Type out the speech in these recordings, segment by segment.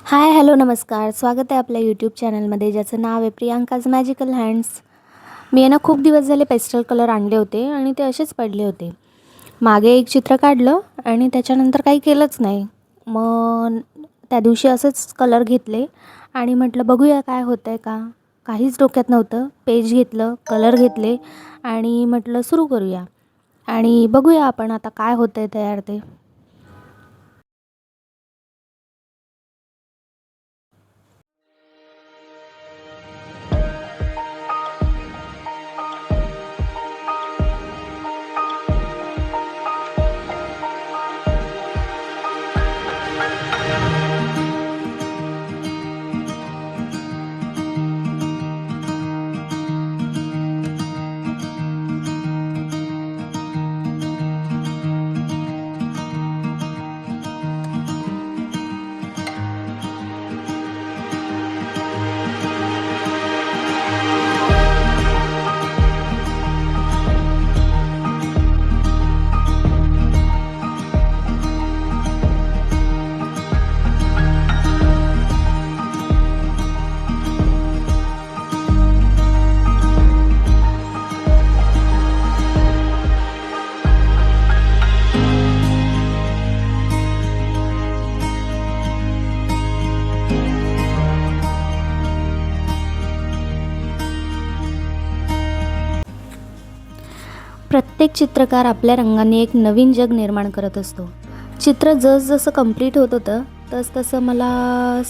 हाय, hello, नमस्कार. स्वागत आहे आपल्या यूट्यूब चॅनलमध्ये ज्याचं नाव आहे प्रियांकाज मॅजिकल हँड्स. मी आहे ना खूप दिवस झाले पेस्टल कलर आणले होते आणि ते असेच पडले होते. मागे एक चित्र काढलं आणि त्याच्यानंतर काही केलंच नाही. मग त्या दिवशी असंच कलर घेतले आणि म्हटलं बघूया काय होतं आहे का. काहीच डोक्यात नव्हतं. पेज घेतलं, कलर घेतले आणि म्हटलं सुरू करूया आणि बघूया आपण आता काय होतं आहे तयार ते. प्रत्येक चित्रकार आपल्या रंगाने एक नवीन जग निर्माण करत असतो. चित्र जसजसं कंप्लीट होत होतं तसतसं मला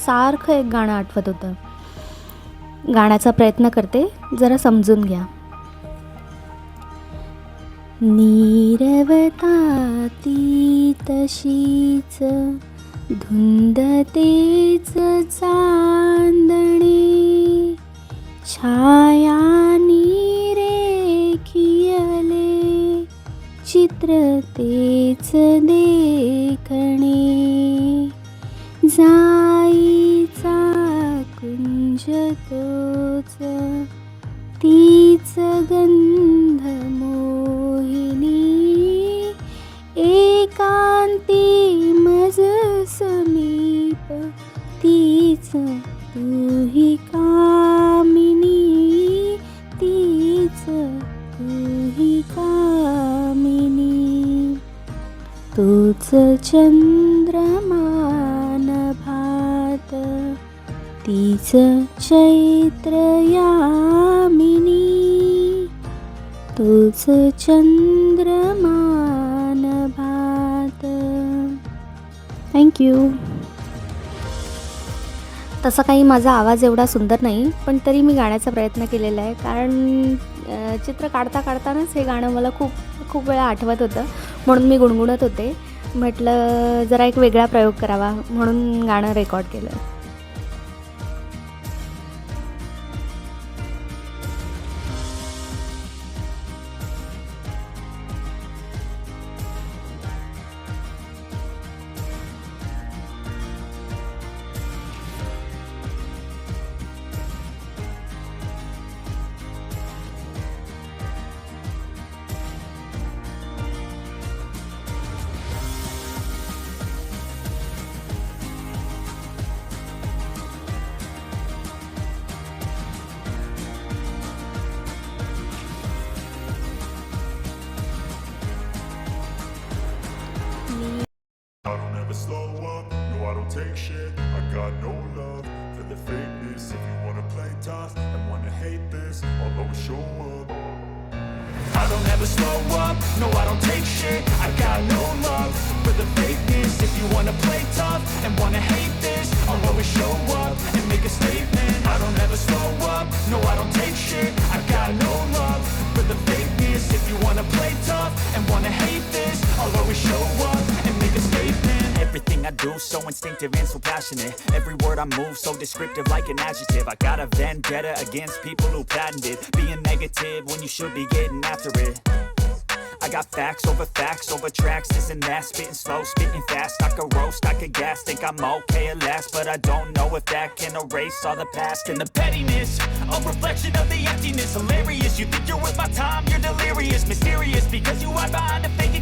सारखं एक गाणं आठवत होतं. गाण्याचा प्रयत्न करते, जरा समजून घ्या. नीरवता ती तशीच धुंद तेच चांदणे, छाया निरेखियले चित्र तेच देखणे, जाईचा कुंज तोच तीच गंध मोहिनी, एकांती मज समीप तीच तूही कामिनी, तीच तूही कामिनी. तूच चंद्रमान भात तीच चैत्र यामिनी, तूच चंद्रमान भात. थँक्यू. तसा काही माझा आवाज एवढा सुंदर नाही, पण तरी मी गाण्याचा प्रयत्न केलेला आहे. कारण चित्र काढतानाच हे गाणं मला खूप खूप वेळा आठवत होतं, म्हणून मी गुणगुणत होते. म्हटलं जरा एक वेगळा प्रयोग करावा, म्हणून गाणं रेकॉर्ड केलं. I don't ever slow up, no I don't take shit. I got no love for the fakeness. If you wanna play tough and wanna hate this, I'll always show up. I don't ever slow up, no I don't take shit. I got no love for the fakeness. If you wanna play tough and wanna hate this, I'll always show up and make a statement. I don't ever slow up, no I don't take shit. I got no love for the fakeness. If you wanna play tough and wanna hate this, I'll always show up and make a statement. Everything I do so instinctive and so passionate. Every word I move so descriptive like an adjective. I got a vendetta against people who patented being negative when you should be getting after it. I got facts over tracks, this and that. Spitting slow, spitting fast. I could roast, I could gas. Think I'm okay at last, but I don't know if that can erase all the past. And the pettiness, a reflection of the emptiness. Hilarious, you think you're worth my time, you're delirious. Mysterious, because you hide behind a fake